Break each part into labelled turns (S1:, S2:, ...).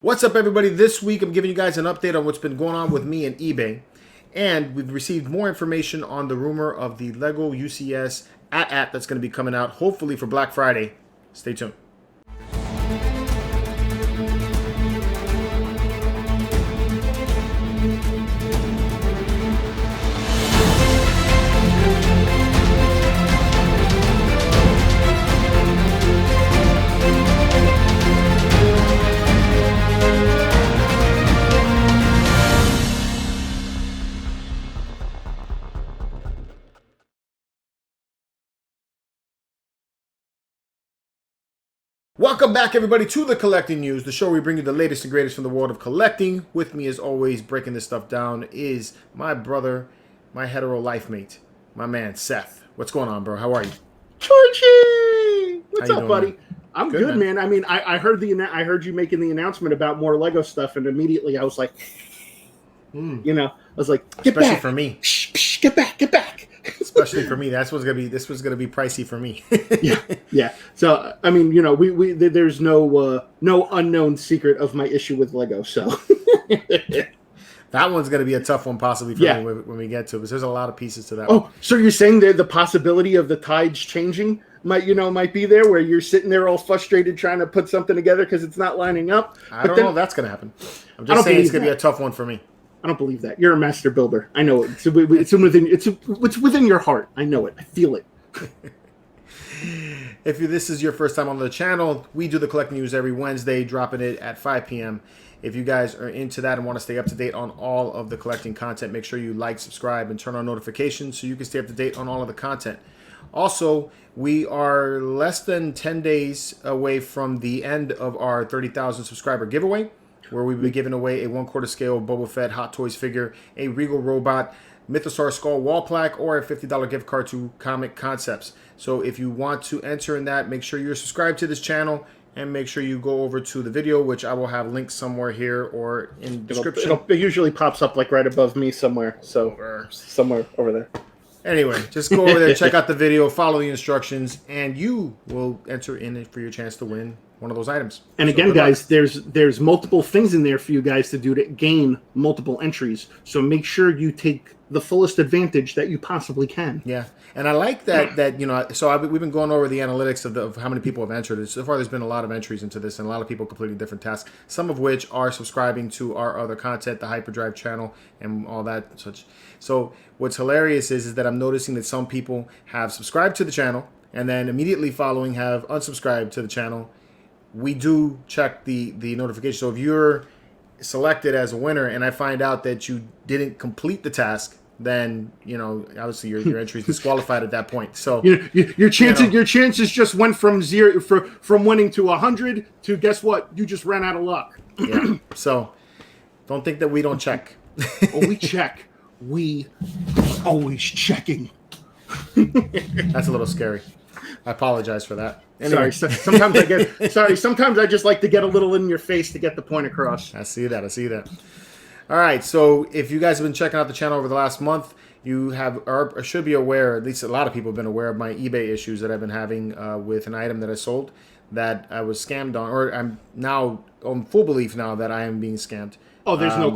S1: What's up, everybody? This week I'm giving you guys an update on what's been going on with me and eBay. And we've received more information on the rumor of the LEGO UCS AT-AT that's going to be coming out, hopefully for Black Friday. Stay tuned. Welcome back, everybody, to the Collecting News, the show where we bring you the latest and greatest from the world of collecting. With me, as always, breaking this stuff down is my brother, my hetero life mate, my man, Seth. What's going on, bro? How are you?
S2: Georgie! What's up,
S1: doing,
S2: buddy?
S1: man?
S2: I'm good, man. I mean, I heard you making the announcement about more Lego stuff, and immediately I was like, I was like, get
S1: Especially
S2: back.
S1: for me.
S2: Psh, get back.
S1: Especially for me. This was gonna be pricey for me.
S2: Yeah. So, I mean, there's no unknown secret of my issue with Lego, so.
S1: That one's going to be a tough one possibly for me when we get to it, because there's a lot of pieces to that one.
S2: So you're saying that the possibility of the tides changing might be there, where you're sitting there all frustrated trying to put something together because it's not lining up?
S1: I don't know if that's going to happen. I'm just saying it's going to be a tough one for me.
S2: I don't believe that. You're a master builder. I know it. It's within your heart. I know it. I feel it.
S1: If this is your first time on the channel, we do the Collecting News every Wednesday, dropping it at 5 p.m. If you guys are into that and want to stay up to date on all of the collecting content, make sure you like, subscribe, and turn on notifications so you can stay up to date on all of the content. Also, we are less than 10 days away from the end of our 30,000 subscriber giveaway, where we'll be giving away a 1/4 scale Boba Fett Hot Toys figure, a Regal Robot, Mythosaur Skull wall plaque, or a $50 gift card to Comic Concepts. So if you want to enter in that, make sure you're subscribed to this channel and make sure you go over to the video, which I will have links somewhere here or in the description.
S2: It usually pops up like right above me somewhere. So somewhere over there.
S1: Anyway, just go over there, check out the video, follow the instructions, and you will enter in it for your chance to win one of those items.
S2: And again, guys, there's multiple things in there for you guys to do to gain multiple entries. So make sure you take the fullest advantage that you possibly can.
S1: Yeah, and I like that so we've been going over the analytics of how many people have entered. So far, there's been a lot of entries into this, and a lot of people completing different tasks, some of which are subscribing to our other content, the Hyperdrive channel, and all that such. So what's hilarious is that I'm noticing that some people have subscribed to the channel, and then immediately following have unsubscribed to the channel. We do check the notification. So if you're selected as a winner and I find out that you didn't complete the task, then obviously your entry is disqualified at that point. So
S2: your chances just went from from winning to 100 to, guess what, you just ran out of luck.
S1: Yeah. So don't think that we don't check.
S2: We check. We always checking.
S1: That's a little scary. I apologize for that. Anyway.
S2: Sorry. Sometimes I just like to get a little in your face to get the point across.
S1: I see that. All right. So if you guys have been checking out the channel over the last month, you should be aware, at least a lot of people have been aware of my eBay issues that I've been having with an item that I sold that I was scammed on, or I'm now on full belief now that I am being scammed.
S2: Oh, there's no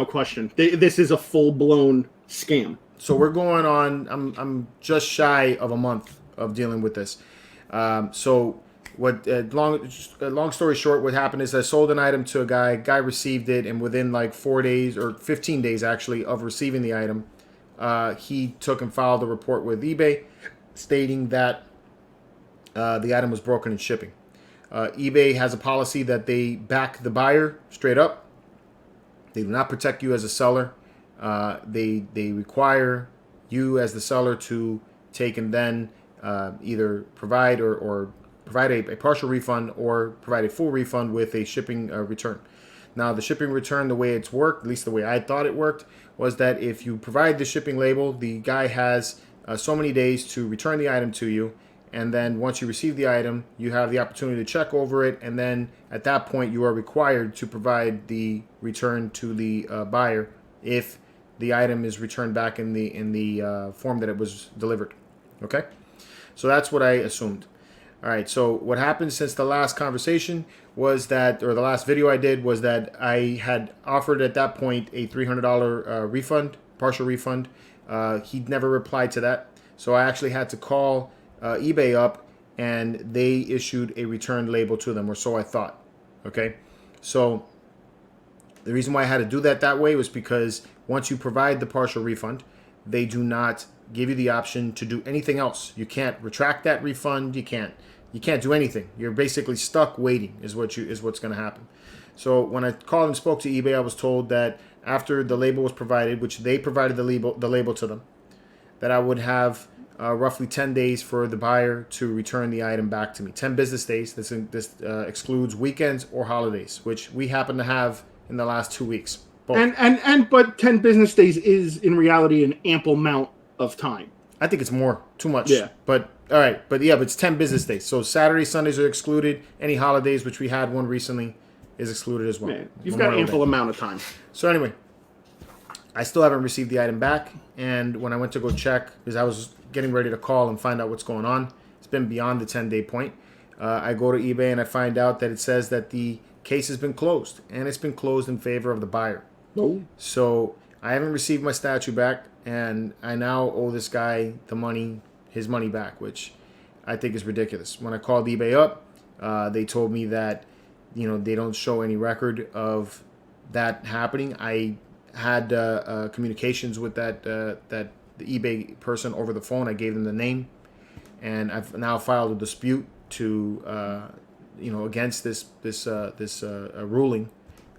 S2: question. This is a full-blown scam.
S1: So we're going on. I'm just shy of a month of dealing with this. So what? Long story short, what happened is I sold an item to a guy. Guy received it, and within like 4 days or 15 days actually of receiving the item, he took and filed a report with eBay, stating that the item was broken in shipping. eBay has a policy that they back the buyer straight up. They do not protect you as a seller. They require you as the seller to take and then either provide or provide a partial refund or provide a full refund with a shipping return. Now, the shipping return, the way it's worked, at least the way I thought it worked, was that if you provide the shipping label, the guy has so many days to return the item to you. And then once you receive the item, you have the opportunity to check over it. And then at that point, you are required to provide the return to the buyer if the item is returned back in the form that it was delivered. Okay? So that's what I assumed. All right. So what happened since the last conversation was that, or the last video I did was that I had offered at that point a $300 refund, partial refund. He never replied to that. So I actually had to call eBay up, and they issued a return label to them, or so I thought. Okay. So the reason why I had to do that way was because once you provide the partial refund, they do not give you the option to do anything else. You can't retract that refund. You can't do anything. You're basically stuck waiting is what's going to happen. So when I called and spoke to eBay, I was told that after the label was provided, which they provided the label to them, that I would have roughly 10 days for the buyer to return the item back to me. 10 business days. This excludes weekends or holidays, which we happen to have in the last 2 weeks. Both.
S2: But 10 business days is in reality an ample amount of time.
S1: I think it's more, too much.
S2: Yeah.
S1: But all right, but it's 10 business days. So Saturdays, Sundays are excluded. Any holidays, which we had one recently, is excluded as well.
S2: Yeah, you've got ample amount of time.
S1: So anyway, I still haven't received the item back, and when I went to go check, because I was getting ready to call and find out what's going on, it's been beyond the 10-day point. I go to eBay and I find out that it says that the case has been closed, and it's been closed in favor of the buyer.
S2: Oh.
S1: So I haven't received my statue back, and I now owe this guy his money back, which I think is ridiculous. When I called eBay up, they told me that they don't show any record of that happening. I had communications with the eBay person over the phone. I gave them the name, and I've now filed a dispute to against this ruling,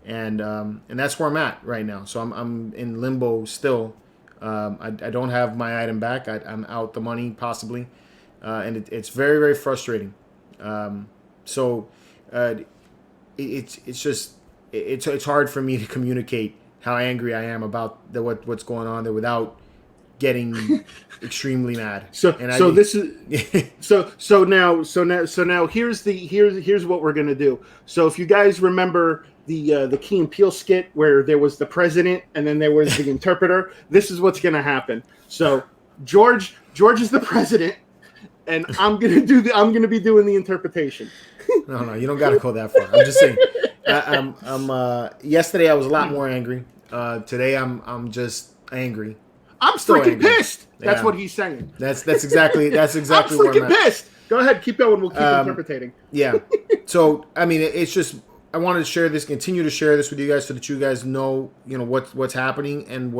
S1: and that's where I'm at right now. So I'm in limbo still. I don't have my item back. I'm out the money possibly, and it's very, very frustrating. It's hard for me to communicate how angry I am about what's going on there without getting extremely mad.
S2: So now here's what we're gonna do. So if you guys remember the Key and Peele skit where there was the president and then there was the interpreter, this is what's gonna happen. So George is the president, and I'm gonna be doing the interpretation.
S1: No, you don't gotta go that far. I'm just saying. Yesterday I was a lot more angry. Today I'm just angry.
S2: I'm
S1: still
S2: freaking
S1: angry.
S2: Pissed. That's
S1: Yeah.
S2: what he's saying.
S1: That's exactly
S2: I'm
S1: where
S2: freaking
S1: I'm at.
S2: pissed. Go ahead, keep going. We'll keep interpreting.
S1: Yeah. So I mean, it's just I wanted to share this, continue to share this with you guys, so that you guys know, what's happening and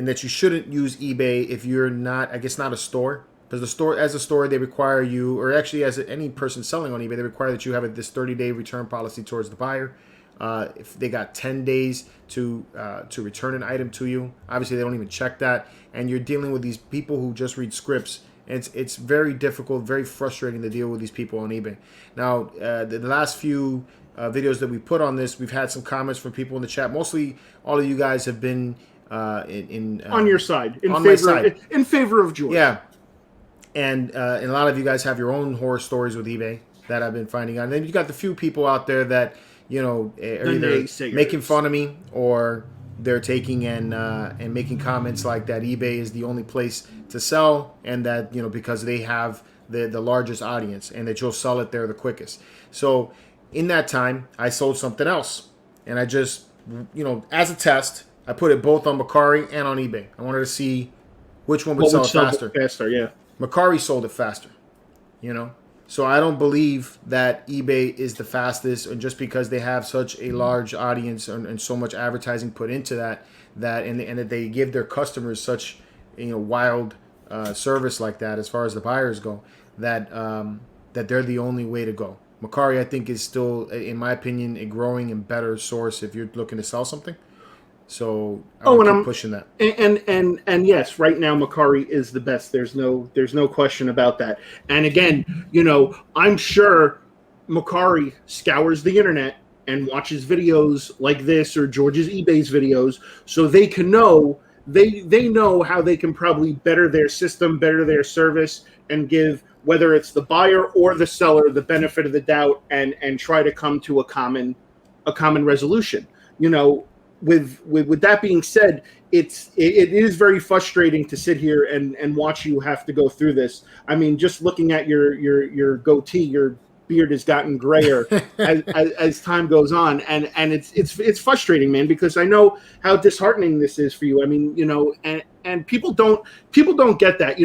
S1: that you shouldn't use eBay if you're not, I guess, not a store. Because as a store, they require you, or actually as any person selling on eBay, they require that you have this 30-day return policy towards the buyer. If they got 10 days to return an item to you, obviously they don't even check that, and you're dealing with these people who just read scripts. It's very difficult, very frustrating to deal with these people on eBay. Now, the last few videos that we put on this, we've had some comments from people in the chat. Mostly, all of you guys have been
S2: on your side,
S1: my side,
S2: in favor of George.
S1: Yeah, and a lot of you guys have your own horror stories with eBay that I've been finding out. And then you got the few people out there that are either making fun of me, or they're taking and making comments like that eBay is the only place to sell, and that because they have the largest audience, and that you'll sell it there the quickest. So in that time, I sold something else, and I just as a test, I put it both on Mercari and on eBay. I wanted to see which one would sell faster.
S2: Yeah.
S1: Mercari sold it faster, So I don't believe that eBay is the fastest, and just because they have such a large audience and so much advertising put into that and that they give their customers such wild service like that as far as the buyers go, that they're the only way to go. Mercari, I think, is still, in my opinion, a growing and better source if you're looking to sell something. So I'm pushing that.
S2: And yes, right now Mercari is the best. There's no question about that. And again, I'm sure Mercari scours the internet and watches videos like this or George's eBay's videos, so they can know they know how they can probably better their system, better their service, and give, whether it's the buyer or the seller, the benefit of the doubt, and try to come to a common resolution. with that being said, it is very frustrating to sit here and watch you have to go through this. I mean, just looking at your goatee, your beard has gotten grayer as time goes on, and it's frustrating, man, because I know how disheartening this is for you. I mean, and people don't get that.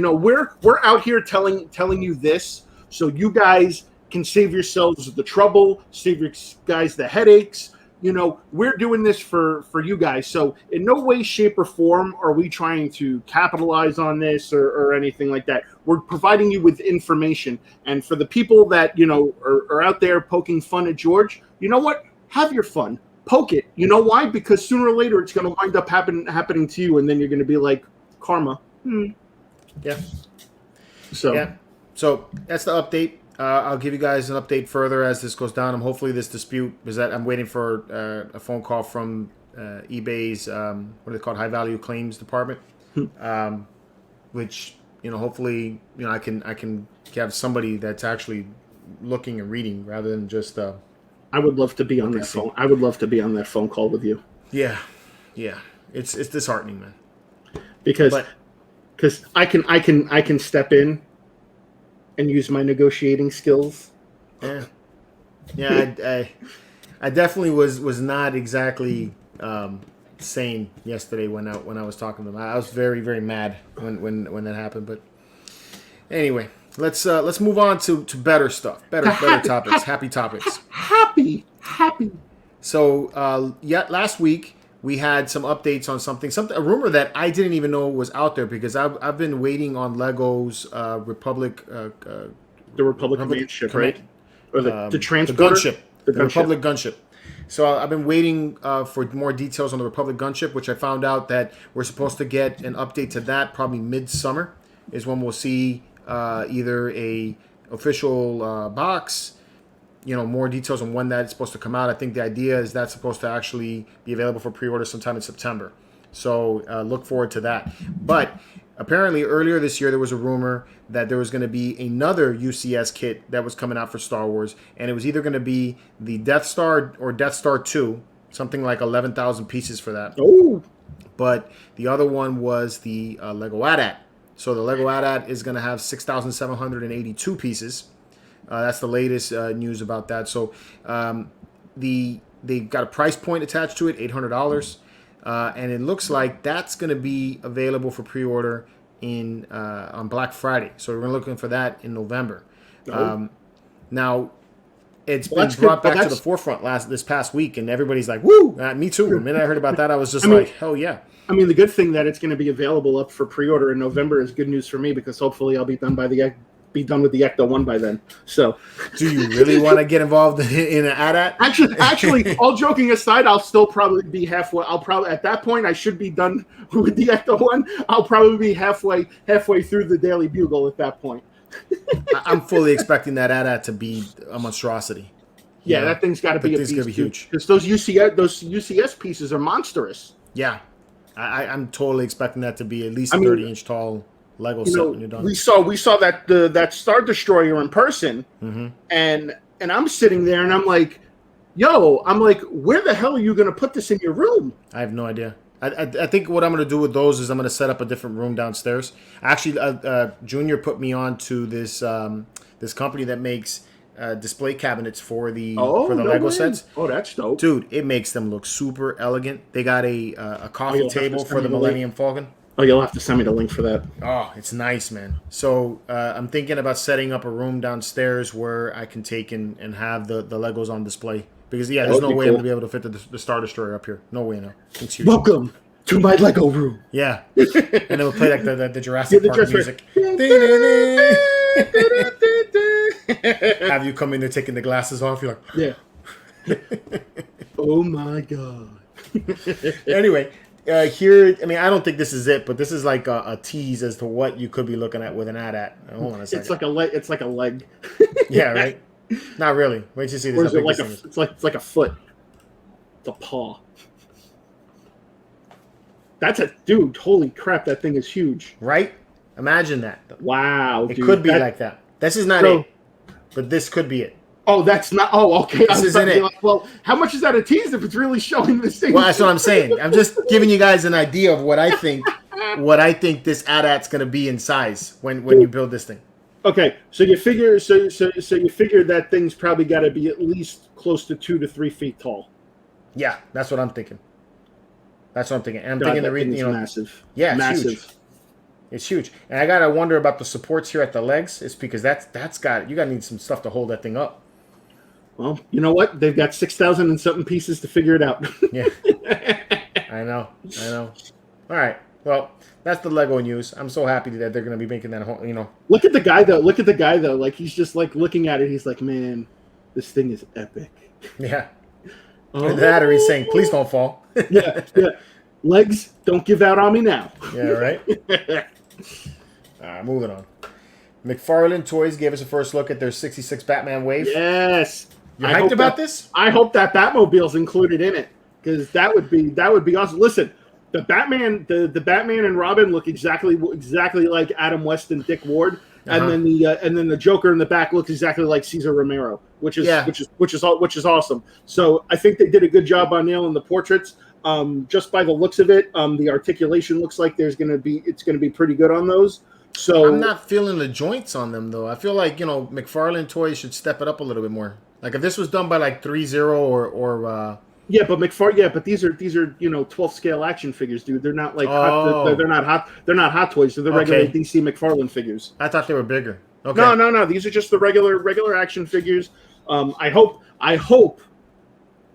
S2: We're out here telling you this so you guys can save yourselves the trouble, save your guys the headaches. We're doing this for you guys. So in no way, shape, or form are we trying to capitalize on this or anything like that. We're providing you with information. And for the people that, are out there poking fun at George, you know what? Have your fun. Poke it. You know why? Because sooner or later, it's going to wind up happening to you. And then you're going to be like, karma.
S1: Yeah.
S2: So
S1: that's the update. I'll give you guys an update further as this goes down. Hopefully this dispute is that I'm waiting for a phone call from eBay's what are they called, high value claims department, which hopefully I can have somebody that's actually looking and reading rather than just.
S2: I would love to be on that phone. I would love to be on that phone call with you.
S1: Yeah, it's disheartening, man.
S2: Because I can step in and use my negotiating skills.
S1: Yeah. I definitely was not exactly sane yesterday when I was talking to them. I was very, very mad when that happened. But anyway, let's move on to better stuff, better topics, happy topics.
S2: Happy.
S1: So last week we had some updates on something, a rumor that I didn't even know was out there because I've been waiting on Lego's Republic.
S2: The Republic Command ship, right? Or the
S1: transporter? The Republic gunship. So I've been waiting for more details on the Republic gunship, which I found out that we're supposed to get an update to that probably midsummer is when we'll see either a official box, more details on when that's supposed to come out. I think the idea is that's supposed to actually be available for pre-order sometime in September. So look forward to that. But apparently earlier this year there was a rumor that there was going to be another UCS kit that was coming out for Star Wars, and it was either going to be the Death Star or Death Star 2, something like 11,000 pieces for that.
S2: Oh!
S1: But the other one was the LEGO AT-AT. So the LEGO AT-AT is going to have 6,782 pieces. That's the latest news about that. So they've got a price point attached to it, $800. And it looks like that's going to be available for pre-order on Black Friday. So we're looking for that in November. Now, it's been brought back to the forefront this past week, and everybody's like, woo! Me too. The minute I heard about that, I was just like, hell yeah.
S2: I mean, the good thing that it's going to be available up for pre-order in November is good news for me because hopefully I'll be done with the Ecto 1 by then. So,
S1: do you really want to get involved in an AT-AT?
S2: Actually, all joking aside, I'll still probably be halfway. At that point, I should be done with the Ecto 1. I'll probably be halfway through the Daily Bugle at that point.
S1: I'm fully expecting that AT-AT to be a monstrosity.
S2: Yeah, that thing's got to be a beast.
S1: It's going to be huge
S2: because those UCS pieces are monstrous.
S1: Yeah, I'm totally expecting that to be at least a 30-inch tall Lego set when you're done.
S2: We saw that Star Destroyer in person, and I'm sitting there and I'm like, where the hell are you going to put this in your room?
S1: I have no idea. I think what I'm going to do with those is I'm going to set up a different room downstairs. Actually, Junior put me on to this company that makes display cabinets for the Lego sets.
S2: Oh, that's dope,
S1: dude! It makes them look super elegant. They got a coffee table for the Millennium Falcon.
S2: Oh, you'll have to send me the link for that.
S1: Oh, it's nice, man. So I'm thinking about setting up a room downstairs where I can take and have the Legos on display. Because, there's no way I'm going to be able to fit the Star Destroyer up here. No way, no. It's huge.
S2: Welcome to my Lego room.
S1: Yeah. And it'll play like the Jurassic Park music. Have you come in there taking the glasses off? You're like...
S2: Yeah. Oh, my God.
S1: Anyway... here, I mean, I don't think this is it, but this is like a tease as to what you could be looking at with an AT-AT. Hold on a second.
S2: It's like a leg.
S1: Yeah, right. Not really. Wait till you see this.
S2: Or is it it's like a foot? It's a paw. Dude. Holy crap! That thing is huge.
S1: Right? Imagine that.
S2: Wow.
S1: It could be like that. This is not it, but this could be it.
S2: Oh, that's not. Oh, okay.
S1: This isn't it.
S2: Like, well, how much is that a tease if it's really showing this thing?
S1: Well, that's what I'm saying. I'm just giving you guys an idea of what I think. What I think this AT-AT's going to be in size when you build this thing.
S2: Okay, so you figure you figure that thing's probably got to be at least close to 2 to 3 feet tall.
S1: Yeah, that's what I'm thinking. That's what I'm thinking. And I'm
S2: God,
S1: thinking
S2: that
S1: the
S2: thing
S1: reason,
S2: is massive.
S1: Yeah, it's
S2: massive.
S1: huge. It's huge. And I gotta wonder about the supports here at the legs. It's because that's got you gotta need some stuff to hold that thing up.
S2: Well, you know what? They've got 6,000 and something pieces to figure it out.
S1: Yeah. I know. All right. Well, that's the Lego news. I'm so happy that they're gonna be making that whole,
S2: Look at the guy though. Like he's just like looking at it. He's like, man, this thing is epic.
S1: Yeah. Or that, or he's saying, please don't fall.
S2: Yeah. Legs, don't give out on me now.
S1: Yeah, right? Moving on. McFarlane Toys gave us a first look at their 66 Batman wave.
S2: Yes.
S1: You hyped about this?
S2: I hope that Batmobile's included in it, because that would be awesome. Listen, the Batman and Robin look exactly like Adam West and Dick Ward. And then the Joker in the back looks exactly like Cesar Romero, which is awesome. So I think they did a good job on nailing the portraits. Just by the looks of it, the articulation looks like it's gonna be pretty good on those. So
S1: I'm not feeling the joints on them though. I feel like McFarlane Toys should step it up a little bit more. Like if this was done by like 3-0 or
S2: yeah, but these are 12th scale action figures, dude. They're not like hot, they're not hot toys. They're the regular DC McFarlane figures.
S1: I thought they were bigger. Okay.
S2: No. These are just the regular action figures. I hope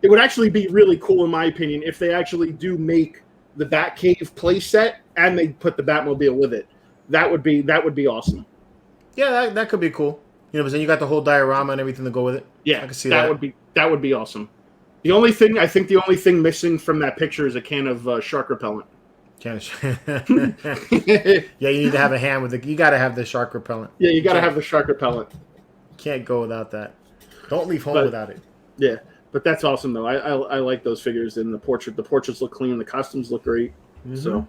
S2: it would actually be really cool, in my opinion, if they actually do make the Batcave play set and they put the Batmobile with it. That would be awesome.
S1: Yeah, that could be cool. But then you got the whole diorama and everything to go with it.
S2: Yeah,
S1: I can see that.
S2: That would be awesome. The only thing missing from that picture is a can of shark repellent.
S1: Yeah, you need to have a hand with it. You got to have the shark repellent.
S2: Yeah, you got to have the shark repellent.
S1: Can't go without that. Don't leave home without it.
S2: Yeah, but that's awesome though. I like those figures in the portrait. The portraits look clean. The costumes look great. Mm-hmm. So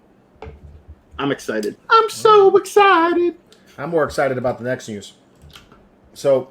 S2: I'm excited. I'm so excited.
S1: I'm more excited about the next news. So,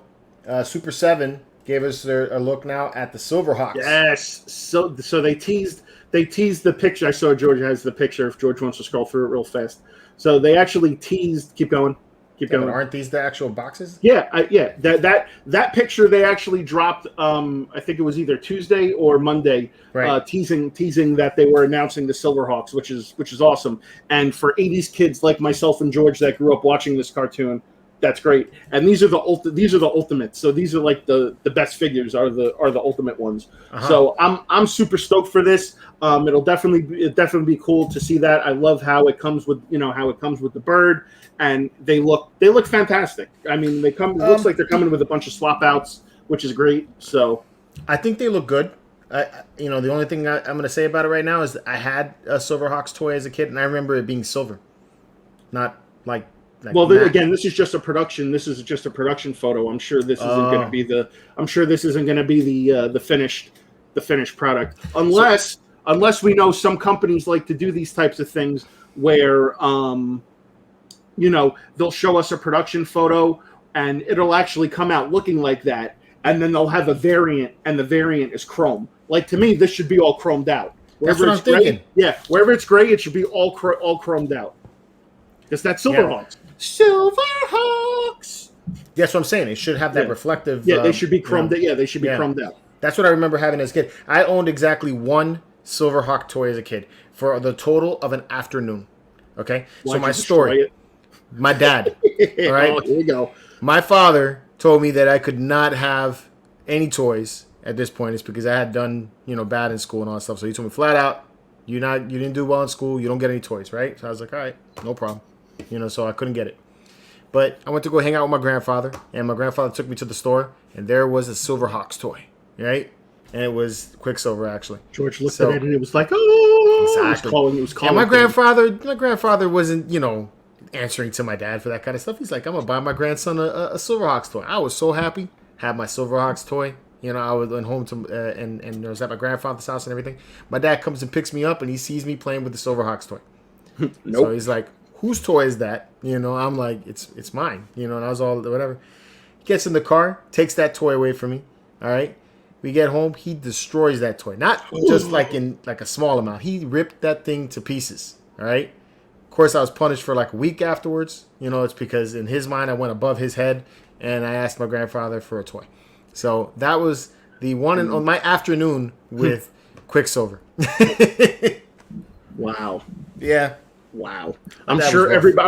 S1: Super 7 gave us a look now at the Silverhawks.
S2: Yes. So they teased the picture. I saw George has the picture. If George wants to scroll through it real fast. So they actually teased. Keep going.
S1: But aren't these the actual boxes?
S2: Yeah. That picture they actually dropped. I think it was either Tuesday or Monday. Right. Teasing that they were announcing the Silverhawks, which is awesome. And for 80s kids like myself and George that grew up watching this cartoon, that's great. And these are the ultimates. So these are like the best figures are the ultimate ones. Uh-huh. So I'm super stoked for this. It'll definitely be cool to see that. I love how it comes with the bird, and they look fantastic. I mean, it looks like they're coming with a bunch of swap outs, which is great. So
S1: I think they look good. The only thing I'm going to say about it right now is that I had a Silverhawks toy as a kid, and I remember it being silver, not like.
S2: Again, this is just a production. This is just a production photo. I'm sure this isn't going to be the finished product, unless we know some companies like to do these types of things where they'll show us a production photo and it'll actually come out looking like that, and then they'll have a variant, and the variant is chrome. Like, to me, this should be all chromed out.
S1: Wherever That's what I'm thinking.
S2: Yeah, wherever it's gray, it should be all chromed out. Because that's Silverhawks. Yeah. Silverhawks.
S1: That's what I'm saying. It should have that reflective.
S2: Yeah, they should be chromed. Yeah, they should be chromed out.
S1: That's what I remember having as a kid. I owned exactly one Silverhawk toy as a kid for the total of an afternoon. Okay, so my story. My dad. All right,
S2: here we go.
S1: My father told me that I could not have any toys at this point. It's because I had done bad in school and all that stuff. So he told me flat out, you didn't do well in school. You don't get any toys, right? So I was like, all right, no problem. So I couldn't get it. But I went to go hang out with my grandfather, and my grandfather took me to the store, and there was a Silverhawks toy, right? And it was Quicksilver, actually.
S2: George looked at it, and it was like, oh!
S1: Exactly. It was calling. And my grandfather wasn't, answering to my dad for that kind of stuff. He's like, I'm going to buy my grandson a Silverhawks toy. I was so happy. Had my Silverhawks toy. I went home to and I was at my grandfather's house and everything. My dad comes and picks me up, and he sees me playing with the Silverhawks toy.
S2: Nope.
S1: So he's like, whose toy is that? I'm like, it's mine. And I was all whatever. gets in the car, takes that toy away from me. All right. We get home, he destroys that toy. Not just like in like a small amount. He ripped that thing to pieces. All right. Of course, I was punished for like a week afterwards. You know, it's because in his mind, I went above his head, and I asked my grandfather for a toy. So that was the one on my afternoon with Quicksilver.
S2: Wow.
S1: Yeah.
S2: Wow. I'm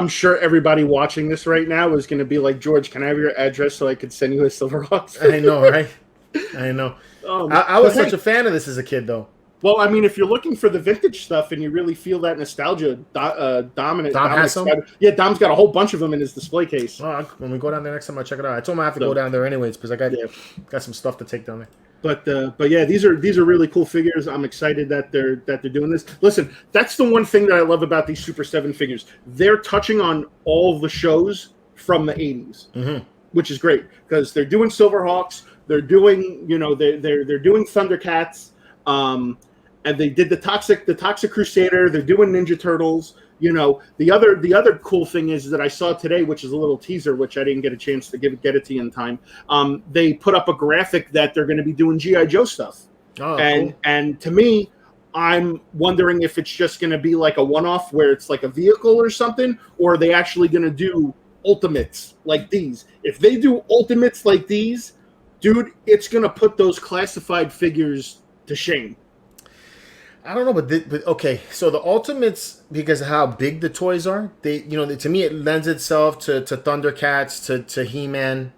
S2: sure everybody watching this right now is going to be like, George, can I have your address so I could send you a Silverhawks?
S1: I know, right? I know. I was such a fan of this as a kid, though.
S2: Well, I mean, if you're looking for the vintage stuff and you really feel that nostalgia, Dom has some? Yeah, Dom's got a whole bunch of them in his display case.
S1: Well, when we go down there next time, I'll check it out. I told him I have to go down there anyways because I got some stuff to take down there.
S2: But yeah, these are really cool figures. I'm excited that they're doing this. Listen, that's the one thing that I love about these Super 7 figures. They're touching on all the shows from the 80s, which is great because they're doing Silverhawks, they're doing they're doing Thundercats, and they did the Toxic Crusader. They're doing Ninja Turtles. You know, the other cool thing is that I saw today, which is a little teaser, which I didn't get a chance to get it to you in time. They put up a graphic that they're going to be doing G.I. Joe stuff.
S1: Oh,
S2: and
S1: cool.
S2: And to me, I'm wondering if it's just going to be like a one-off where it's like a vehicle or something, or are they actually going to do Ultimates like these? If they do Ultimates like these, dude, it's going to put those classified figures to shame.
S1: I don't know, but okay. So the Ultimates, because of how big the toys are, to me it lends itself to Thundercats, to He-Man,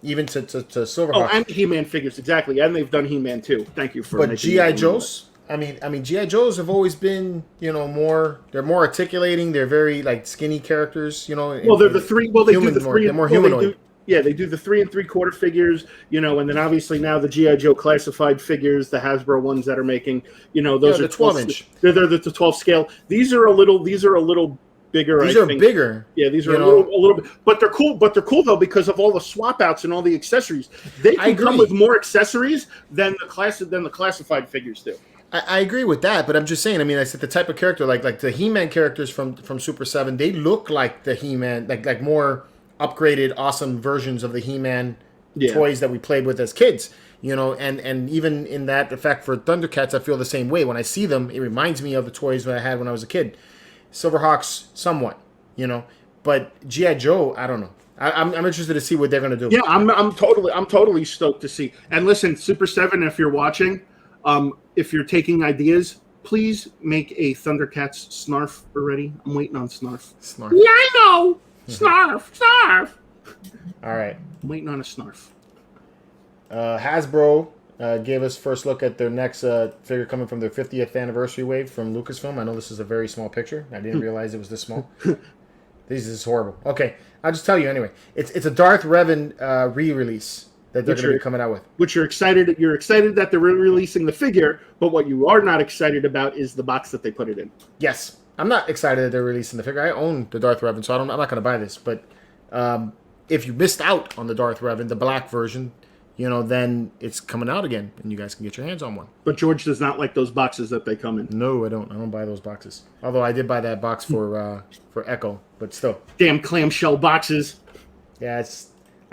S1: even to Silverhawks.
S2: Oh, and He-Man figures, exactly, and they've done He-Man too. Thank you for.
S1: But GI Joes, I mean GI Joes have always been, more. They're more articulating. They're very like skinny characters,
S2: Well, they're the three. Well, they do the three.
S1: They're more humanoid.
S2: They do the 3 3/4 figures, and then obviously now the GI Joe classified figures, the Hasbro ones that are making, those are
S1: the 12-inch.
S2: They're the 12 scale. These are a little bigger.
S1: These are bigger.
S2: Yeah, these are a little bit, but they're cool. But they're cool though because of all the swap outs and all the accessories. They can come with more accessories than the classified figures do.
S1: I agree with that, but I'm just saying. I mean, I said the type of character like the He-Man characters from Super 7, they look like the He-Man, like more upgraded, awesome versions of the He-Man toys that we played with as kids, and even in that effect for Thundercats, I feel the same way. When I see them, it reminds me of the toys that I had when I was a kid. Silverhawks, somewhat, but G.I. Joe, I don't know. I'm interested to see what they're gonna do.
S2: Yeah, I'm totally stoked to see. And listen, Super 7, if you're watching, if you're taking ideas, please make a Thundercats Snarf already. I'm waiting on Snarf.
S1: Snarf.
S2: Yeah, I know. Snarf.
S1: All right.
S2: I'm waiting on a Snarf.
S1: Hasbro gave us first look at their next figure coming from their 50th anniversary wave from Lucasfilm. I know this is a very small picture. I didn't realize it was this small. This is horrible. Okay, I'll just tell you anyway. It's a Darth Revan re-release that they're going to be coming out with.
S2: Which you're excited that they're re-releasing the figure, but what you are not excited about is the box that they put it in.
S1: Yes. I'm not excited that they're releasing the figure. I own the Darth Revan, so I'm not going to buy this. But if you missed out on the Darth Revan, the black version, then it's coming out again, and you guys can get your hands on one.
S2: But George does not like those boxes that they come in.
S1: No, I don't. I don't buy those boxes. Although I did buy that box for Echo, but still.
S2: Damn clamshell boxes.
S1: Yeah,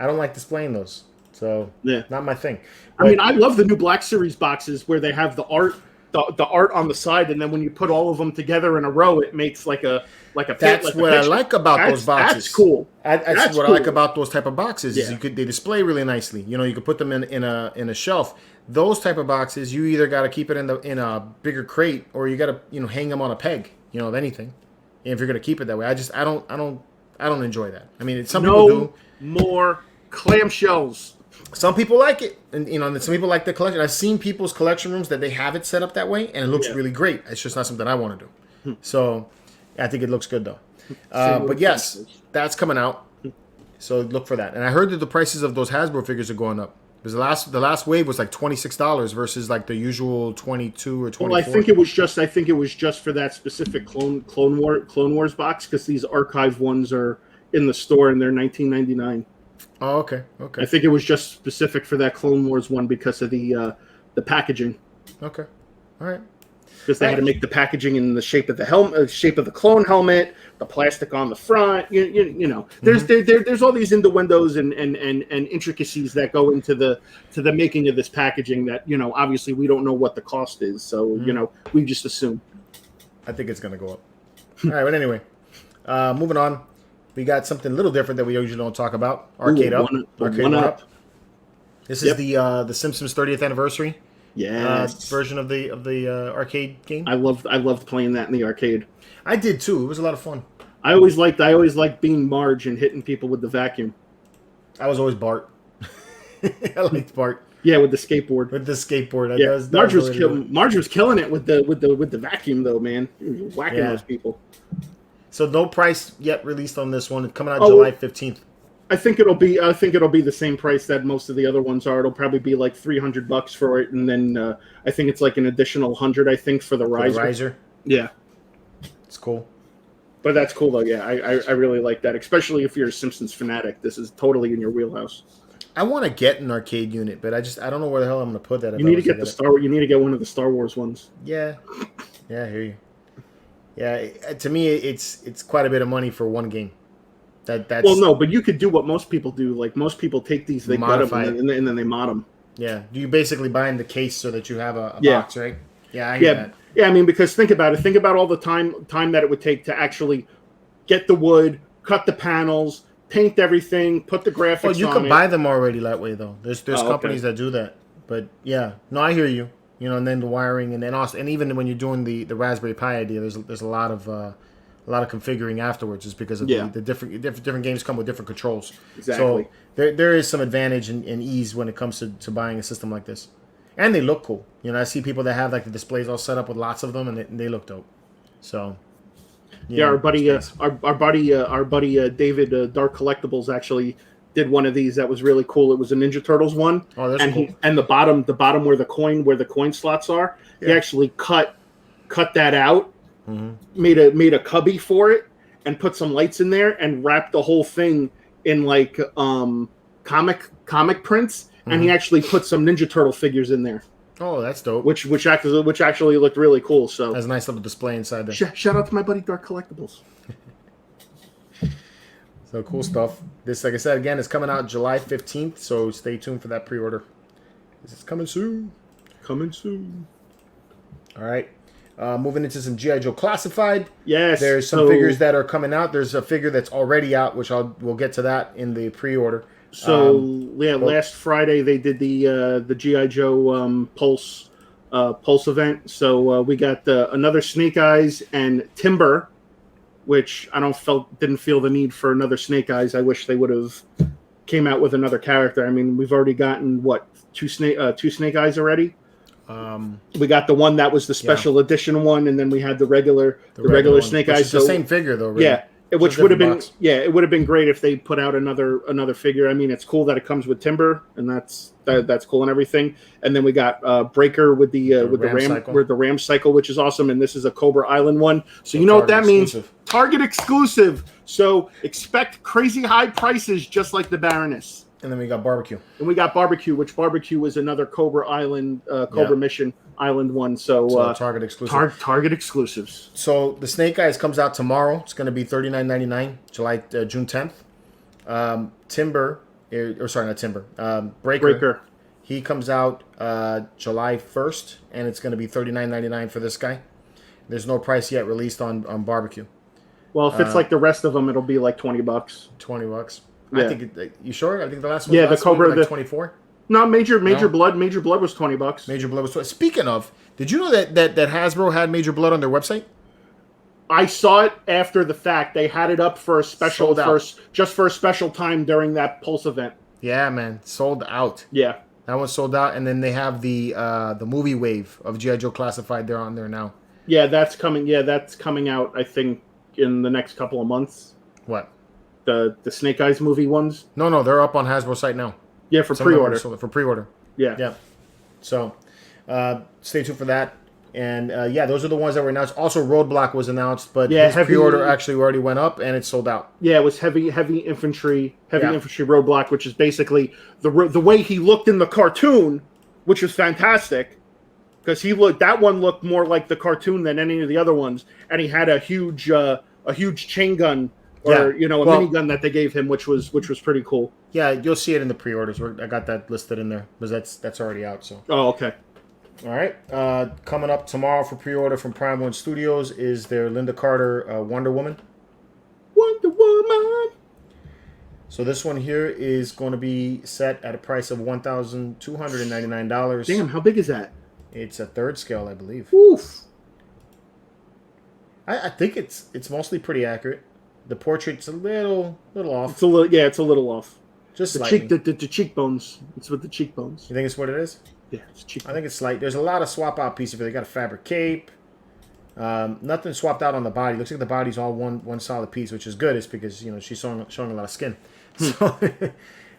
S1: I don't like displaying those, so not my thing.
S2: But, I mean, I love the new Black Series boxes where they have the art. The art on the side, and then when you put all of them together in a row, it makes like a
S1: That's what I like about those boxes.
S2: That's cool.
S1: That's what I like about those type of boxes. Is they display really nicely. You could put them in a shelf. Those type of boxes, you either got to keep it in a bigger crate, or you got to hang them on a peg. Of anything. And if you're gonna keep it that way, I don't enjoy that. I mean, some people do.
S2: More clamshells.
S1: Some people like it, and some people like the collection. I've seen people's collection rooms that they have it set up that way, and it looks really great. It's just not something I want to do. So, I think it looks good though. But yes, that's coming out. So look for that. And I heard that the prices of those Hasbro figures are going up. Because the last wave was like $26 versus like the usual 22 or 24.
S2: Well, I think it was just for that specific Clone Wars box because these archive ones are in the store and they're $19.99.
S1: Oh, okay.
S2: I think it was just specific for that Clone Wars one because of the packaging.
S1: Okay. All right.
S2: because they had to make the packaging in the shape of the helmet, shape of the clone helmet, the plastic on the front. You know, there's all these innuendos and intricacies that go into the making of this packaging that, you know, obviously we don't know what the cost is, so you know, we just assume.
S1: I think it's gonna go up. All right, but anyway, moving on, we got something a little different that we usually don't talk about. Arcade Up. Arcade One Up. This is the Simpsons 30th anniversary. Version of the arcade game.
S2: I loved playing that in the arcade.
S1: I did too. It was a lot of fun.
S2: I always liked being Marge and hitting people with the vacuum.
S1: I was always Bart. I liked Bart.
S2: Yeah, with the skateboard.
S1: Marge
S2: was killing it with the vacuum though, man. Whacking those people.
S1: So no price yet released on this one. It's coming out July 15th.
S2: I think it'll be the same price that most of the other ones are. It'll probably be like $300 for it, and then I think it's like an additional $100. I think for the riser. Yeah,
S1: it's cool.
S2: But that's cool though. Yeah, I really like that, especially if you're a Simpsons fanatic. This is totally in your wheelhouse.
S1: I want to get an arcade unit, but I don't know where the hell I'm going to put that.
S2: You need to get You need to get one of the Star Wars ones.
S1: Yeah, I hear you. Yeah, to me, it's quite a bit of money for one game. That's
S2: well, no, but you could do what most people do. Like most people take these, they gut them, and then they mod them.
S1: Yeah, do you basically buy in the case so that you have a box, right? Yeah, I hear that.
S2: Yeah, I mean, because think about it. Think about all the time that it would take to actually get the wood, cut the panels, paint everything, put the graphics on it.
S1: Well, you could buy them already that way, though. There's companies that do that. But, yeah. No, I hear you. You know, and then the wiring, and then also, and even when you're doing the Raspberry Pi idea, there's a lot of configuring afterwards, just because of the different games come with different controls.
S2: Exactly.
S1: So there is some advantage and ease when it comes to buying a system like this, and they look cool. You know, I see people that have like the displays all set up with lots of them, and they look dope. So.
S2: Yeah, our buddy David Dark Collectibles actually did one of these that was really cool. It was a Ninja Turtles one.
S1: Oh, that's cool.
S2: And the bottom where the coin slots are, he actually cut that out, made a cubby for it, and put some lights in there, and wrapped the whole thing in like comic prints, and he actually put some Ninja Turtle figures in there.
S1: Oh, that's dope.
S2: Which actually looked really cool. So
S1: that's a nice little display inside there.
S2: Shout out to my buddy Dark Collectibles.
S1: So cool stuff. This, like I said, again, is coming out July 15th. So stay tuned for that pre-order. This is coming soon. All right. Moving into some G.I. Joe Classified.
S2: Yes.
S1: There's some figures that are coming out. There's a figure that's already out, which we'll get to that in the pre-order.
S2: So last Friday they did the G.I. Joe Pulse event. So we got another Snake Eyes and Timber, which I didn't feel the need for another Snake Eyes. I wish they would have came out with another character. I mean, we've already gotten two Snake Eyes already. We got the one that was the special edition one, and then we had the regular Snake Eyes.
S1: It's the same figure though, really.
S2: Yeah. Which would have been great if they put out another figure. I mean, it's cool that it comes with Timber, and that's cool and everything. And then we got Breaker with the Ram Cycle, which is awesome. And this is a Cobra Island one, so you know what that means? Target exclusive. So expect crazy high prices, just like the Baroness.
S1: And then we got Barbecue.
S2: Which Barbecue is another Cobra Island, Mission Island one. So
S1: Target exclusive.
S2: Target exclusives.
S1: So the Snake Eyes comes out tomorrow. It's going to be $39.99, June 10th. Breaker. He comes out July 1st, and it's going to be $39.99 for this guy. There's no price yet released on Barbecue.
S2: Well, if it's like the rest of them, it'll be like $20.
S1: $20.
S2: Yeah.
S1: I think you sure? I think the last one.
S2: Yeah, the Cobra
S1: was like 24.
S2: No, Major Blood. Major Blood was $20.
S1: Major Blood was 20. Speaking of, did you know that Hasbro had Major Blood on their website?
S2: I saw it after the fact. They had it up for a special just for a special time during that Pulse event.
S1: Yeah, man, sold out.
S2: Yeah,
S1: that one sold out, and then they have the movie wave of G.I. Joe Classified. They're on there now.
S2: Yeah, that's coming. Yeah, that's coming out. I think in the next couple of months.
S1: What?
S2: The Snake Eyes movie ones?
S1: No, they're up on Hasbro site now.
S2: Yeah, for pre-order.
S1: For pre-order.
S2: Yeah.
S1: So, stay tuned for that. And those are the ones that were announced. Also, Roadblock was announced, but his pre-order actually already went up and it sold out.
S2: Yeah, it was heavy infantry Roadblock, which is basically the way he looked in the cartoon, which was fantastic. because that one looked more like the cartoon than any of the other ones, and he had a huge chain gun or a minigun that they gave him, which was pretty cool.
S1: Yeah, you'll see it in the pre-orders. I got that listed in there because that's already out. So.
S2: Oh, okay.
S1: All right. Coming up tomorrow for pre-order from Prime One Studios is their Linda Carter Wonder Woman.
S2: Wonder Woman.
S1: So this one here is going to be set at a price of $1,299.
S2: Damn, how big is that?
S1: It's a 3rd scale, I believe.
S2: Oof.
S1: I think it's mostly pretty accurate. The portrait's a little off.
S2: It's a little off.
S1: Just slightly.
S2: The cheekbones. It's with the cheekbones.
S1: You think it's what it is?
S2: Yeah, it's cheekbones.
S1: I think it's slight. There's a lot of swap out pieces. They got a fabric cape. Nothing swapped out on the body. Looks like the body's all one solid piece, which is good. It's because she's showing a lot of skin. So,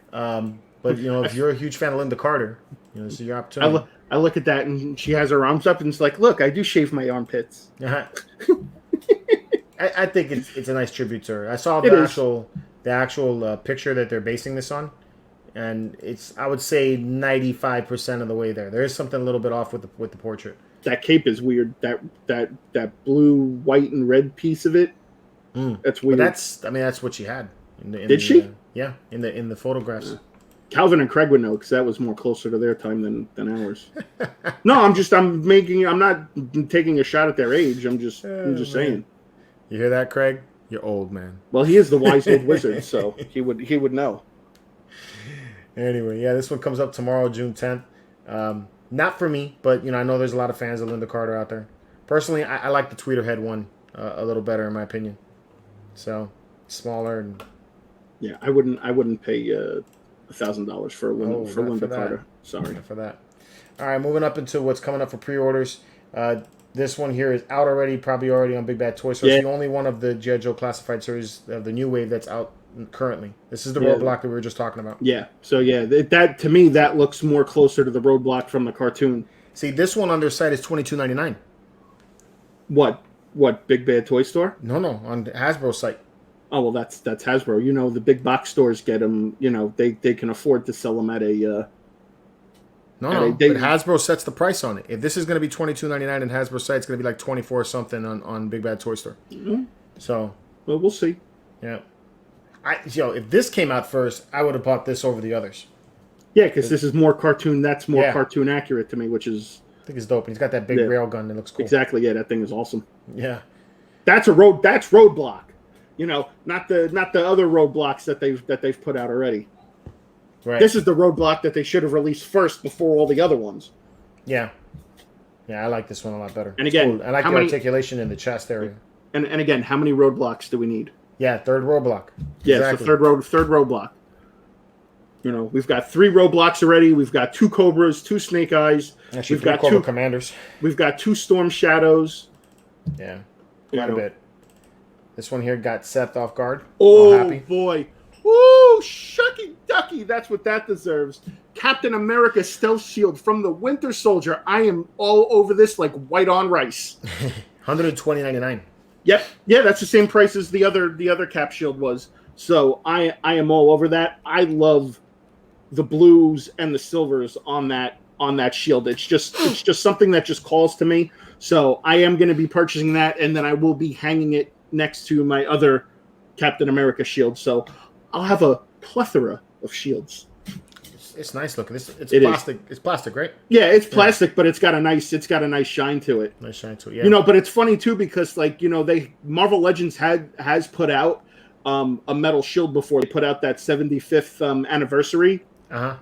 S1: but if you're a huge fan of Linda Carter, this is your opportunity.
S2: I look at that and she has her arms up and it's like, look, I do shave my armpits.
S1: Uh-huh. I think it's a nice tribute to her. I saw the actual picture that they're basing this on, and it's, I would say, 95% of the way there. There is something a little bit off with the portrait. That
S2: cape is weird. That blue, white, and red piece of it. That's weird.
S1: But that's what she had.
S2: Did she?
S1: Yeah, in the photographs.
S2: Calvin and Craig would know because that was more closer to their time than ours. No, I'm not taking a shot at their age. I'm just saying.
S1: You hear that, Craig? You're old, man.
S2: Well, he is the wise old wizard, so he would know.
S1: Anyway, yeah, this one comes up tomorrow, June 10th. Not for me, but I know there's a lot of fans of Linda Carter out there. Personally, I like the Tweeterhead one a little better, in my opinion. So smaller and.
S2: Yeah, I wouldn't pay $1,000 for Linda Carter. Sorry
S1: for that. All right, moving up into what's coming up for pre-orders. This one here is out already, probably already on Big Bad Toy Store. It's the only one of the G.I. Joe Classified series of the new wave that's out currently. This is the roadblock that we were just talking about.
S2: Yeah. So that to me that looks more closer to the roadblock from the cartoon.
S1: See, this one on their site is $22.99.
S2: What? Big Bad Toy Store?
S1: No, on Hasbro's site.
S2: Oh well, that's Hasbro. The big box stores get them. They can afford to sell them at a.
S1: But Hasbro sets the price on it. If this is going to be $22.99 and Hasbro's site, it's going to be like $24 something on Big Bad Toy Store.
S2: Mm-hmm.
S1: So.
S2: Well, we'll see.
S1: Yeah. If this came out first, I would have bought this over the others.
S2: Yeah, because this is more cartoon. That's more cartoon accurate to me, which is.
S1: I think it's dope. And he's got that big rail gun that looks cool.
S2: Exactly. Yeah, that thing is awesome.
S1: Yeah.
S2: That's roadblock. Not the other roadblocks that they've put out already.
S1: Right.
S2: This is the roadblock that they should have released first before all the other ones.
S1: Yeah. Yeah, I like this one a lot better.
S2: And again,
S1: cool. I like the articulation in the chest area.
S2: And again, how many roadblocks do we need?
S1: Yeah, 3rd roadblock.
S2: Yeah, exactly. So third roadblock. We've got 3 roadblocks already. We've got 2 Cobras, 2 Snake Eyes.
S1: Actually,
S2: we've got
S1: Cobra Commanders.
S2: We've got 2 Storm Shadows.
S1: Yeah, quite a bit. This one here got Seth off guard.
S2: Oh, boy. Woo! Shucky ducky. That's what that deserves. Captain America Stealth Shield from the Winter Soldier. I am all over this like white on rice.
S1: $120.99.
S2: Yep. Yeah, that's the same price as the other Cap Shield was. So I am all over that. I love the blues and the silvers on that shield. It's just something that just calls to me. So I am going to be purchasing that, and then I will be hanging it next to my other Captain America shield. So I'll have a plethora of shields.
S1: It's nice looking. It's plastic. It's plastic, right?
S2: Yeah, it's plastic, but it's got a nice shine to it.
S1: Nice shine to it. Yeah.
S2: But it's funny too because Marvel Legends has put out a metal shield before. They put out that 75th anniversary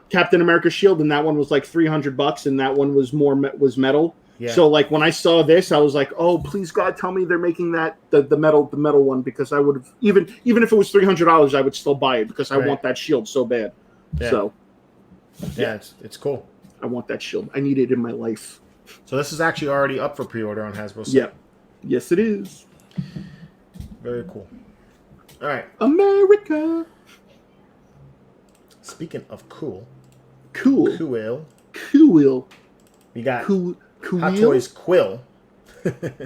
S2: Captain America shield, and that one was like $300, and that one was was metal. Yeah. So when I saw this, I was like, "Oh, please God, tell me they're making that the metal one," because I would have even if it was $300, I would still buy it because I want that shield so bad. Yeah. So
S1: it's cool.
S2: I want that shield. I need it in my life.
S1: So this is actually already up for pre-order on Hasbro.
S2: Yep. Yes, it is.
S1: Very cool. All right,
S2: America.
S1: Speaking of cool. We got Hot Toys Quill.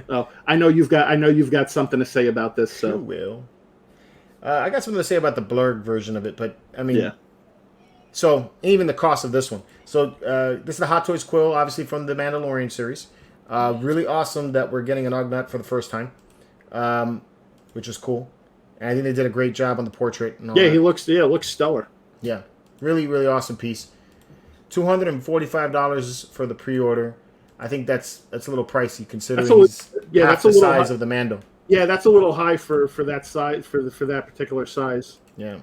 S2: Oh, I know you've got something to say about this. So
S1: I got something to say about the blurred version of it, but I mean, So even the cost of this one. So this is the Hot Toys quill, obviously from the Mandalorian series. Really awesome that we're getting an Ugnaught for the first time, which is cool. And I think they did a great job on the portrait. And all
S2: Yeah,
S1: that.
S2: it looks stellar.
S1: Yeah, really, really awesome piece. $245 for the pre-order. I think that's a little pricey considering he's half the size of the Mando.
S2: Yeah, that's a little high for that size for that particular size.
S1: Yeah,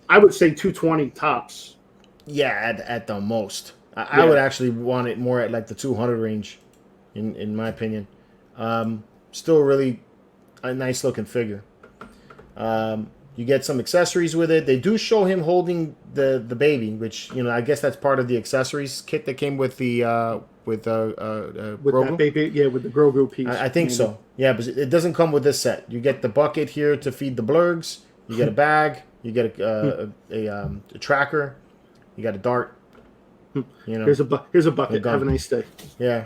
S2: I would say 220 tops.
S1: yeah, at the most. I would actually want it more at like the 200 range, in my opinion. Still really a nice looking figure. You get some accessories with it. They do show him holding the baby, which I guess that's part of the accessories kit that came with the Grogu.
S2: That baby, with the Grogu piece.
S1: I think so. Yeah, but it doesn't come with this set. You get the bucket here to feed the blurgs. You get a bag. You get a tracker. You got a dart.
S2: Here's a bucket. Have a nice day.
S1: Yeah,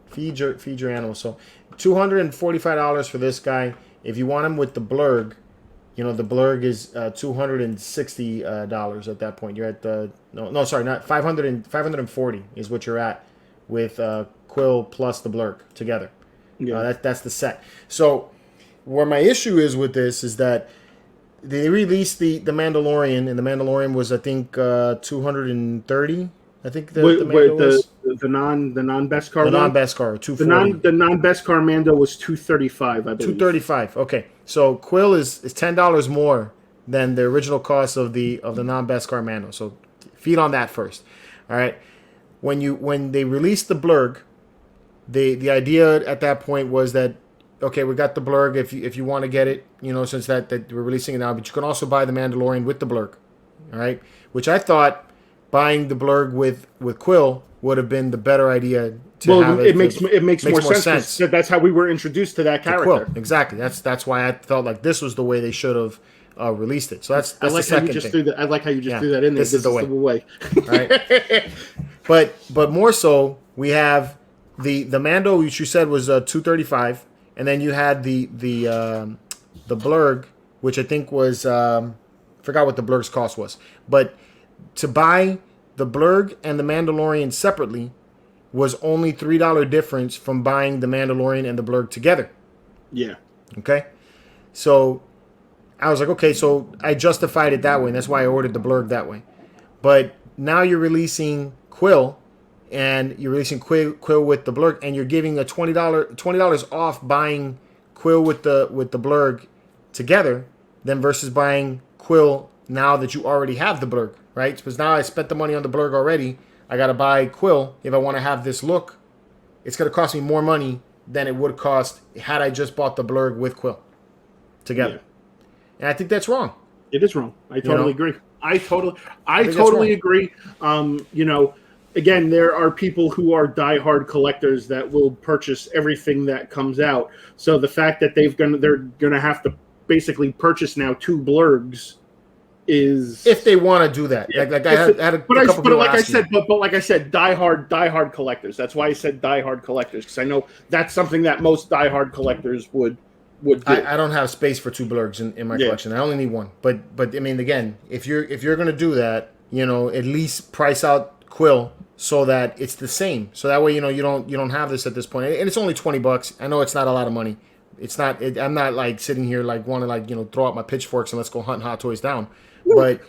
S1: feed your animals. So, $245 for this guy. If you want him with the blurg, the blurg is $260 at that point. You're at not 540 is what you're at with Quill plus the blurg together. Yeah, that's the set. So, where my issue is with this is that they released the Mandalorian, and the Mandalorian was I think 230. I think the
S2: non-Beskar.
S1: The non-Beskar 240.
S2: The non-Beskar Mando was 235. I believe.
S1: 235. Okay, so Quill is $10 more than the original cost of the non-Beskar Mando. So feed on that first. All right. When they released the blurg, the idea at that point was that okay, we got the blurg if you want to get it, since that we're releasing it now, but you can also buy the Mandalorian with the blurg. All right, which I thought buying the blurg with Quill would have been the better idea.
S2: It makes more sense. That's how we were introduced to that character.
S1: Quill. Exactly. That's why I felt like this was the way they should have released it. So that's
S2: I like
S1: the second
S2: how you just
S1: thing.
S2: threw that. I like how you just threw that in there.
S1: This is the way. Right. But more so, we have the Mando, which you said was 235, and then you had the blurg, which I think was forgot what the blurg's cost was, but to buy the blurg and the Mandalorian separately was only $3 difference from buying the Mandalorian and the blurg together.
S2: Yeah.
S1: Okay. So I was like, okay, so I justified it that way, and that's why I ordered the blurg that way. But now you're releasing Quill, and you're releasing Quill with the blurg, and you're giving a $20 off buying Quill with the blurg together, than versus buying Quill now that you already have the blurg, right? Because now I spent the money on the blurg already. I got to buy Quill if I want to have this look. It's going to cost me more money than it would cost had I just bought the blurg with Quill together. Yeah. And I think that's wrong.
S2: It is wrong. I totally agree. I totally agree. Again, there are people who are diehard collectors that will purchase everything that comes out. So the fact that they're gonna have to basically purchase now 2 blurgs is
S1: if they want to do that. Yeah. Like I had a couple people
S2: like I said, diehard collectors. That's why I said diehard collectors, because I know that's something that most diehard collectors would do.
S1: I don't have space for 2 blurgs in my collection. I only need 1. But I mean, again, if you're gonna do that, at least price out Quill so that it's the same. So that way, you don't have this at this point. And it's only $20. I know it's not a lot of money. It's not. I'm not like sitting here like want to throw out my pitchforks and let's go hunt Hot Toys down. But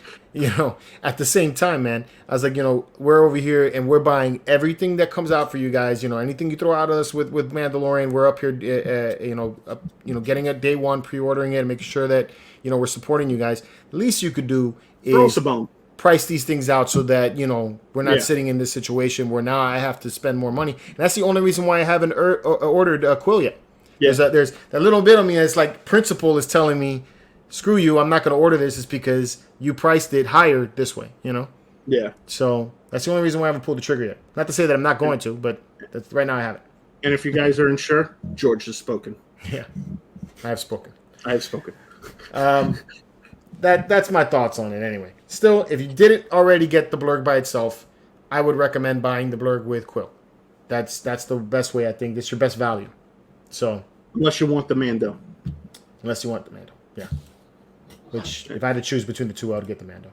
S1: at the same time, man, I was like, we're over here and we're buying everything that comes out for you guys. Anything you throw out at us with Mandalorian, we're up here, getting it day one, pre-ordering it, and making sure that we're supporting you guys. The least you could do is price these things out so that we're not sitting in this situation where now I have to spend more money. And that's the only reason why I haven't ordered Quill yet. Yeah. There's that little bit of me that's like principle is telling me, screw you, I'm not going to order this. Is because you priced it higher this way,
S2: Yeah.
S1: So that's the only reason why I haven't pulled the trigger yet. Not to say that I'm not going to, but right now I have it.
S2: And if you guys are unsure, George has spoken.
S1: Yeah, I have spoken.
S2: That's
S1: my thoughts on it anyway. Still, if you didn't already get the blurg by itself, I would recommend buying the blurg with Quill. That's the best way, I think. That's your best value. So
S2: unless you want the Mando.
S1: Yeah. Which, if I had to choose between the two, I would get the Mando.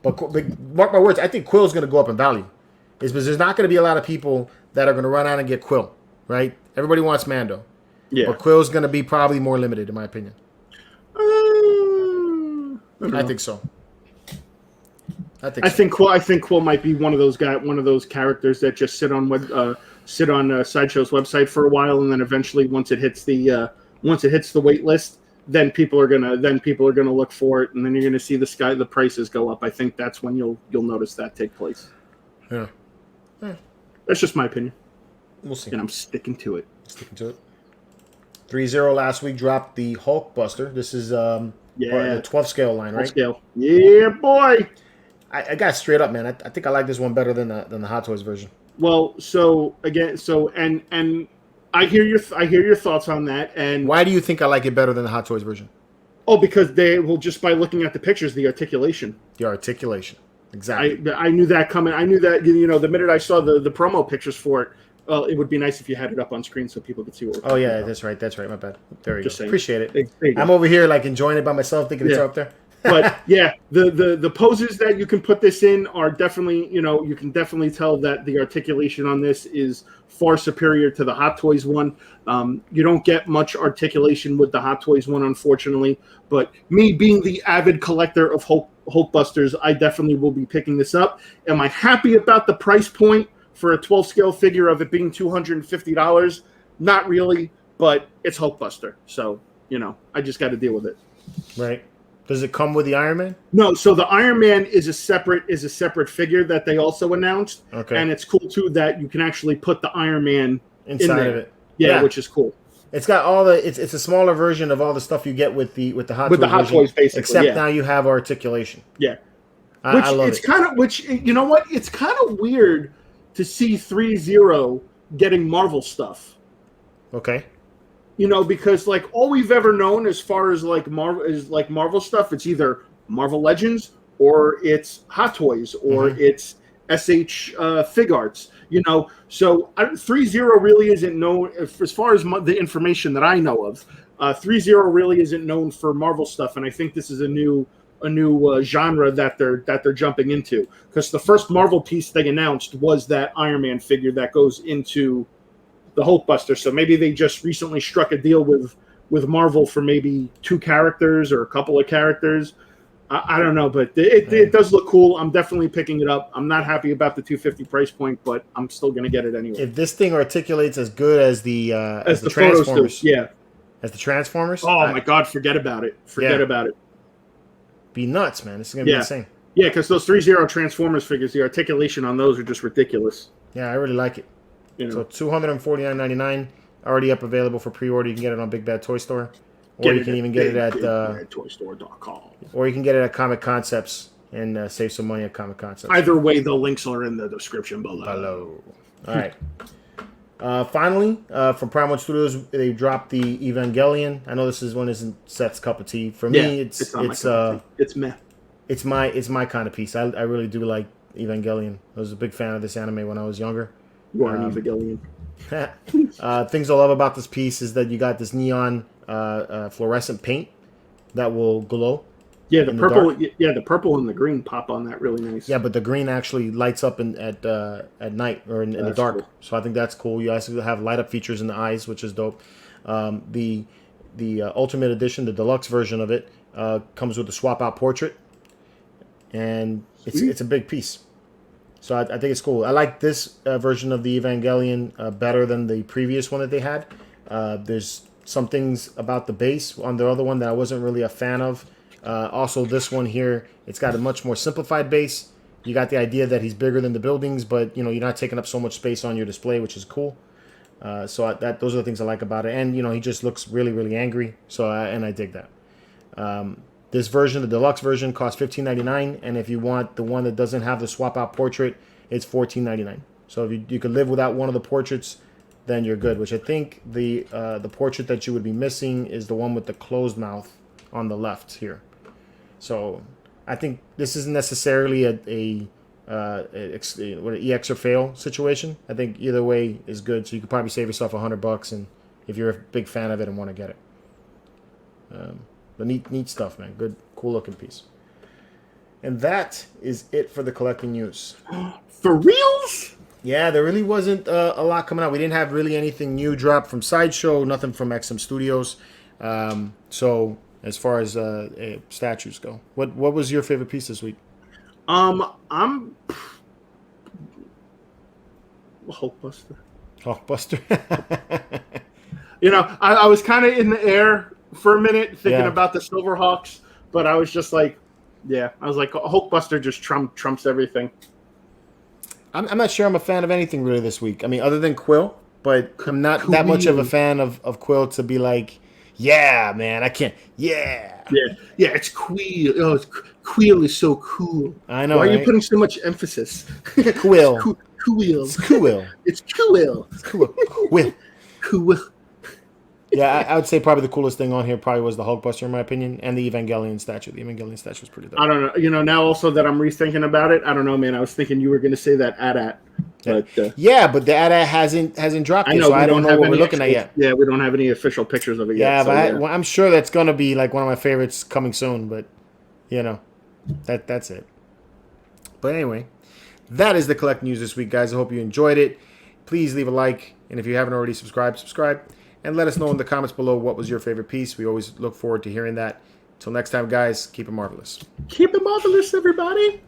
S1: But mark my words, I think Quill's going to go up in value. Is because there's not going to be a lot of people that are going to run out and get Quill, right? Everybody wants Mando.
S2: Yeah.
S1: But Quill's going to be probably more limited, in my opinion. I think so. I think
S2: Quill might be one of those characters that just sit on Sideshow's website for a while, and then eventually once it hits the wait list, then people are gonna look for it, and then you're gonna see the prices go up. I think that's when you'll notice that take place.
S1: Yeah.
S2: That's just my opinion.
S1: We'll see.
S2: And I'm sticking to it.
S1: 3-0 last week dropped the Hulk Buster. This is the 12 scale line,
S2: 12
S1: right?
S2: Scale. Yeah, boy.
S1: I got straight up, man. I think I like this one better than the Hot Toys version.
S2: Well, and I hear your thoughts on that. And
S1: why do you think I like it better than the Hot Toys version?
S2: Oh, because just by looking at the pictures, the articulation.
S1: The articulation, exactly.
S2: I knew that coming. I knew that the minute I saw the promo pictures for it. Well, it would be nice if you had it up on screen so people could see what we're talking about.
S1: That's right. My bad. There you go.
S2: Saying.
S1: Appreciate it. I'm over here like enjoying it by myself, thinking it's up there.
S2: But yeah, the poses that you can put this in are definitely, you can definitely tell that the articulation on this is far superior to the Hot Toys one. You don't get much articulation with the Hot Toys one, unfortunately. But me being the avid collector of Hulk Busters, I definitely will be picking this up. Am I happy about the price point for a 12 scale figure of it being $250? Not really, but it's Hulkbuster, so I just got to deal with it.
S1: Right. Does it come with the Iron Man?
S2: No. So the Iron Man is a separate figure that they also announced.
S1: Okay.
S2: And it's cool too that you can actually put the Iron Man
S1: inside of it.
S2: Yeah, which is cool.
S1: It's got all the. It's a smaller version of all the stuff you get with the Hot
S2: Toys basically.
S1: Except now you have articulation.
S2: Yeah.
S1: I love
S2: it. You know what? It's kind of weird to see 3-0 getting Marvel stuff.
S1: Okay.
S2: Because like all we've ever known as far as like Marvel stuff, it's either Marvel Legends or it's Hot Toys or it's SH Fig Arts. So 3-0 really isn't known as far as the information that I know of. 3-0 really isn't known for Marvel stuff, and I think this is a new genre that they're jumping into, because the first Marvel piece they announced was that Iron Man figure that goes into the Hulkbuster. So maybe they just recently struck a deal with Marvel for maybe 2 characters or a couple of characters. I don't know, but it does look cool. I'm definitely picking it up. I'm not happy about the $250 price point, but I'm still going to get it anyway.
S1: If this thing articulates as good as the
S2: Transformers,
S1: as the Transformers.
S2: Oh my God, forget about it. Forget about it.
S1: Be nuts, man. This is going to be insane.
S2: Yeah, because those 3-0 Transformers figures, the articulation on those are just ridiculous.
S1: Yeah, I really like it. So $249.99 already up, available for pre-order. You can get it on Big Bad Toy Store, or you can even get it at
S2: BigBadToyStore.com.
S1: Or you can get it at Comic Concepts and save some money at Comic Concepts.
S2: Either way, the links are in the description below.
S1: All right. Finally, from Prime One Studios, they dropped the Evangelion. I know this isn't Seth's cup of tea. For me, it's
S2: meh.
S1: It's my kind of piece. I really do like Evangelion. I was a big fan of this anime when I was younger.
S2: You are an Evangelion.
S1: Things I love about this piece is that you got this neon fluorescent paint that will glow.
S2: Yeah, the purple. The purple and the green pop on that really nice.
S1: Yeah, but the green actually lights up at night or in the dark. Cool. So I think that's cool. You also have light up features in the eyes, which is dope. The Ultimate Edition, the deluxe version of it, comes with a swap out portrait, and it's a big piece. So I think it's cool. I like this version of the Evangelion better than the previous one that they had. There's some things about the base on the other one that I wasn't really a fan of. Also, this one here, it's got a much more simplified base. You got the idea that he's bigger than the buildings, but you're not taking up so much space on your display, which is cool. Those are the things I like about it. And he just looks really, really angry. So I dig that. This version, the deluxe version, costs $15.99, and if you want the one that doesn't have the swap out portrait, it's $14.99. So if you could live without one of the portraits, then you're good. Which I think the portrait that you would be missing is the one with the closed mouth on the left here. So I think this isn't necessarily an EX or fail situation. I think either way is good. So you could probably save yourself $100, and if you're a big fan of it and want to get it. But neat stuff, man. Good, cool looking piece. And that is it for the collecting news.
S2: For reals?
S1: Yeah, there really wasn't a lot coming out. We didn't have really anything new drop from Sideshow, nothing from XM Studios. So as far as statues go, what was your favorite piece this week?
S2: I'm Hulkbuster.
S1: Hulkbuster.
S2: You know, I was kind of in the air for a minute thinking
S1: Yeah.
S2: about the Silverhawks, but I was just like, yeah, I was like, Hulkbuster just trumps everything.
S1: I'm not sure I'm a fan of anything really this week. I mean, other than Quill, but I'm not that much of a fan of Quill to be like, yeah, man, I can't. Yeah.
S2: Yeah, it's Queel. Oh, Queel is so cool.
S1: I know.
S2: Why are
S1: right?
S2: you putting so much emphasis?
S1: Quill.
S2: Queel.
S1: It's Quill.
S2: It's Queel.
S1: Quill. Quill.
S2: Queel.
S1: Yeah, I would say probably the coolest thing on here probably was the Hulkbuster in my opinion, and the Evangelion statue. The Evangelion statue was pretty dope.
S2: I don't know. You know, now also that I'm rethinking about it, I don't know, man. I was thinking you were going to say that AT-AT. But,
S1: yeah, but the AT-AT hasn't dropped yet,
S2: know,
S1: so I don't know what we're looking at yet.
S2: Yeah, we don't have any official pictures of it
S1: Yeah,
S2: yet.
S1: but I'm sure that's gonna be like one of my favorites coming soon. But you know, that's it. But anyway, that is the collect news this week, guys. I hope you enjoyed it. Please leave a like, and if you haven't already subscribed, and let us know in the comments below what was your favorite piece. We always look forward to hearing that. Till next time, guys, keep it marvelous.
S2: Keep it marvelous, everybody.